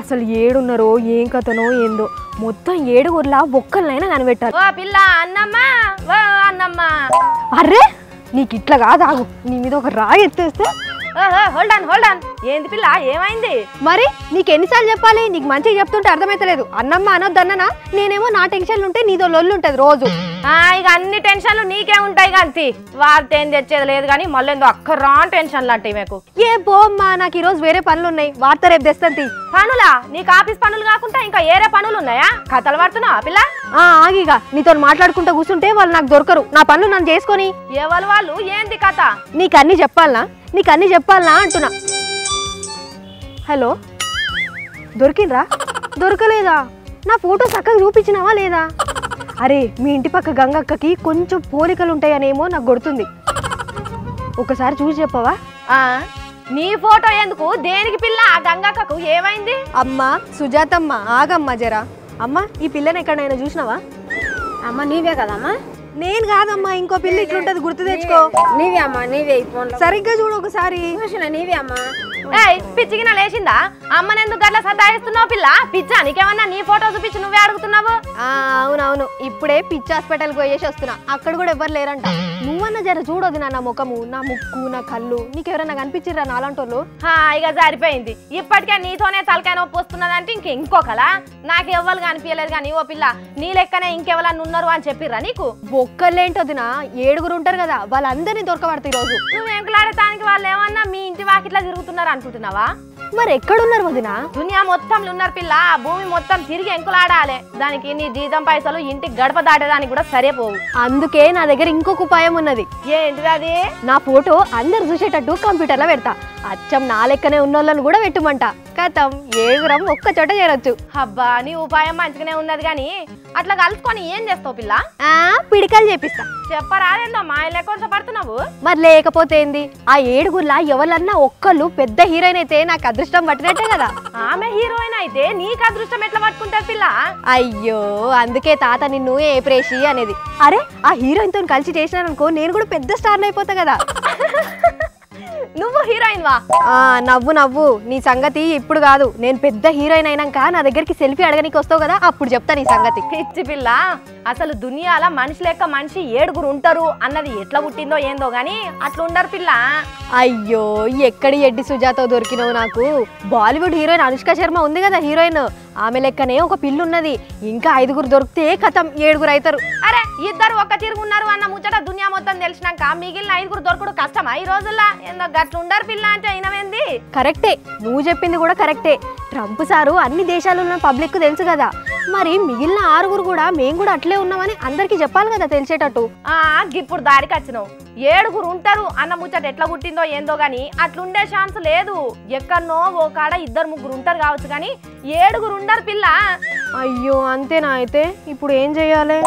అసలు ఏడున్నారో ఏం కథనో ఏందో మొత్తం ఏడుగుర్లా ఒక్కళ్ళైనా కనిపెట్టాలి. ఓ పిల్ల అన్నమ్మా ఓ అన్నమ్మా. అర్రే నీకు ఇట్లా కాదు, ఆగు, నీ మీద ఒక రాయి ఎత్తేస్తే. హోల్డ్ ఆన్ ఏంది పిల్ల ఏమైంది? మరి నీకు ఎన్నిసార్లు చెప్పాలి? నీకు మంచిగా చెప్తుంటే అర్థమైతలేదు. అన్నమ్మ అనొద్దన్ననా? నేనేమో నా టెన్షన్లు ఉంటే నీతో లొల్లు ఉంటది రోజు. ఇక అన్ని టెన్షన్లు నీకే ఉంటాయి కానీ వార్త ఏం తెచ్చేది లేదు కానీ మళ్ళీ ఏందో అక్కర్రా టెన్షన్లు అంటే మీకు. ఏ పోమ్మా, నాకు ఈరోజు వేరే పనులు ఉన్నాయి, వార్త రేపు తెస్తాను. పనులా? నీకు ఆఫీస్ పనులు కాకుండా ఇంకా ఏరే పనులు ఉన్నాయా? కథలు పడుతున్నావా పిల్ల? ఆగిగా నీతో మాట్లాడుకుంటూ కూర్చుంటే వాళ్ళు నాకు దొరకరు. నా పనులు నన్ను చేసుకొని. ఎవరు వాళ్ళు? ఏంది కథ? నీకన్నీ చెప్పాలనా అంటున్నా. హలో, దొరికిండ్రా? దొరకలేదా? నా ఫోటో చక్కగా చూపించినావా లేదా? అరే మీ ఇంటి పక్క గంగక్కకి కొంచెం పోలికలు ఉంటాయనేమో నాకు గుర్తుంది. ఒకసారి చూసి చెప్పవా? నీ ఫోటో ఎందుకు? దేనికి పిల్ల? ఆ గంగక్కకు ఏమైంది? అమ్మా సుజాతమ్మ ఆగమ్మా జరా. అమ్మ ఈ పిల్లని ఎక్కడైనా చూసినావా? అమ్మ నీవే కదమ్మా? నేను కాదమ్మా, ఇంకో పిల్ల ఇట్లుంటది, గుర్తు తెచ్చుకో. నీవే అమ్మా, నీవే. సరిగ్గా చూడు ఒకసారి. నీవే అమ్మా. పిచ్చిగిన లేచిందా? అమ్మనెందుకు గట్ల సతాయిస్తున్నావు పిల్ల? పిచ్చా నీకేమన్నా? నీ ఫోటో చూపించి నువ్వే అడుగుతున్నావు. అవునవును, ఇప్పుడే పిచ్చి హాస్పిటల్కి పోయేసి వస్తున్నా. అక్కడ కూడా ఎవరు లేరంట. నువ్వన్నా జర చూడొద్దు నా ముఖము, నా ముక్కు, నా కళ్ళు. నీకెవరన్నా కనిపించిర్రా నాలంటోళ్ళు? ఇక సరిపోయింది. ఇప్పటికే నీతోనే తలకాయ నొప్పి వస్తున్నదంటే ఇంకొకలా నాకు ఎవ్వరు కనిపించలేదు. కానీ ఓ పిల్ల నీ లెక్కనే ఇంకెవరన్నా ఉన్నారు అని చెప్పిర్రా నీకు? ఒక్కళ్ళేంటోదినా, 7 ఉంటారు కదా, వాళ్ళందరినీ దొరకబడతాయి రోజు. నువ్వు ఎంకులాడటానికి వాళ్ళు ఏమన్నా మీ ఇంటి వాకిట్లా తిరుగుతున్నారు అనుకుంటున్నావా? మరి ఎక్కడున్నారు వదినా? దునియా మొత్తంలో ఉన్నారు పిల్ల. భూమి మొత్తం తిరిగి ఎంకులాడాలి. దానికి నీ జీతం పైసలు ఇంటికి గడప దాటడానికి కూడా సరిపోవు. అందుకే నా దగ్గర ఇంకొక ఉపాయం ఉన్నది. ఏంటిది అది? నా ఫోటో అందరు చూసేటట్టు కంప్యూటర్లో పెడతా. అచ్చం నా లెక్కనే ఉన్నోళ్ళని కూడా పెట్టుమంట. కథం 7 ఒక్క చోట చేరొచ్చు. అబ్బా నీ ఉపాయం మంచిగానే ఉన్నది కానీ అట్లా కలుసుకొని ఏం చేస్తావు పిల్ల? పిడికలు చేపిస్తా. చెప్పరాదేందో మా లెక్క పడుతున్నావు. మరి లేకపోతే ఏంది? ఆ 7 ఎవరన్నా ఒక్కళ్ళు పెద్ద హీరోయిన్ అయితే నాకు అదృష్టం పట్టినట్టే కదా. ఆమె హీరోయిన్ అయితే నీకు అదృష్టం ఎట్లా పట్టుకుంటారు పిల్ల? అయ్యో అందుకే తాత నిన్ను ఏ ప్రేషి అనేది. అరే ఆ హీరోయిన్ తో కలిసి చేసినాననుకో, నేను కూడా పెద్ద స్టార్ అయిపోతా కదా. నువ్వు హీరోయిన్ వా? నవ్వు నీ సంగతి ఇప్పుడు కాదు. నేను పెద్ద హీరోయిన్ అయినాక నా దగ్గరికి సెల్ఫీ అడగనికి వస్తావు కదా, అప్పుడు చెప్తా నీ సంగతి. పిచ్చి పిల్ల, అసలు దునియాల మనిషి లెక్క మనిషి 7 ఉంటారు అన్నది ఎట్లా పుట్టిందో ఏందో గానీ అట్లా ఉండరు పిల్ల. అయ్యో ఎక్కడి ఎడ్డి సుజాత దొరికినావు నాకు. బాలీవుడ్ హీరోయిన్ అనుష్క శర్మ ఉంది కదా హీరోయిన్, ఆమె లెక్కనే ఒక పిల్లు ఉన్నది. ఇంకా 5 దొరికితే కథం 7 అవుతారు. అరే ఇద్దరు ఒక్క తిరుగున్నారు అన్న ముచ్చట దునియా మొత్తం తెలిసినాక మిగిలిన 5 దొరకడు కష్టమా ఈ రోజుల్లో? ఏందో గట్ల ఉండరు పిల్ల అంటే అయినవేంది? కరెక్టే, నువ్వు చెప్పింది కూడా కరెక్టే. ట్రంప్ సారు అన్ని దేశాలలో పబ్లిక్ తెలుసు కదా, మరి మిగిలిన 6 కూడా మేము కూడా అట్లే ఉన్నామని అందరికి చెప్పాలి కదా తెలిసేటట్టు. ఇప్పుడు దారికి వచ్చినావు. 7 ఉంటారు అన్న ముచ్చట ఎట్లా పుట్టిందో ఏందో గానీ అట్లుండే ఛాన్స్ లేదు. ఎక్కడనో ఓ కాడ 2-3 ఉంటారు కావచ్చు కానీ 7 ఉండరు పిల్ల. అయ్యో అంతేనా? అయితే ఇప్పుడు ఏం చెయ్యాలి?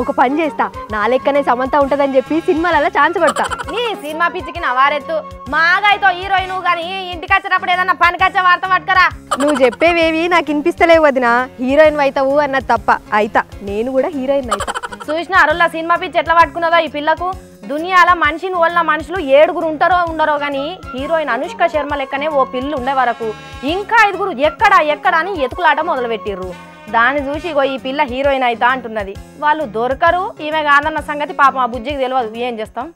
ఒక పని చేస్తా, నా లెక్కనే సమంత ఉంటదని చెప్పి సినిమాలలో ఛాన్స్ పడతా. నీ సినిమా పిచ్చికి నవారెత్తు. మాగైతో హీరోయిన్ గానీ ఇంటికి వచ్చేటప్పుడు ఏదన్నా పనికొచ్చే వార్త పట్టుకరా. నువ్వు చెప్పేవేవి నాకు వినిపిస్తలేవు వదినా. హీరోయిన్ అవుతావు అన్నది తప్ప అయితా, నేను కూడా హీరోయిన్ అయితా. చూసిన అరుల్లా సినిమా పిచ్చి ఎట్లా పట్టుకున్నదో ఈ పిల్లకు. దునియాల మనిషిని వల్ల మనుషులు 7 ఉంటారో ఉండరో గానీ హీరోయిన్ అనుష్క శర్మ లెక్కనే ఓ పిల్లు ఉండే వరకు ఇంకా 5 ఎక్కడ అని ఎతుకులాట మొదలు పెట్టిర్రు. దాన్ని చూసి ఈ పిల్ల హీరోయిన్ అయితా అంటున్నది. వాళ్ళు దొరకరు, ఈమె కాదన్న సంగతి పాపం ఆ బుజ్జికి తెలియదు. ఏం చేస్తాం?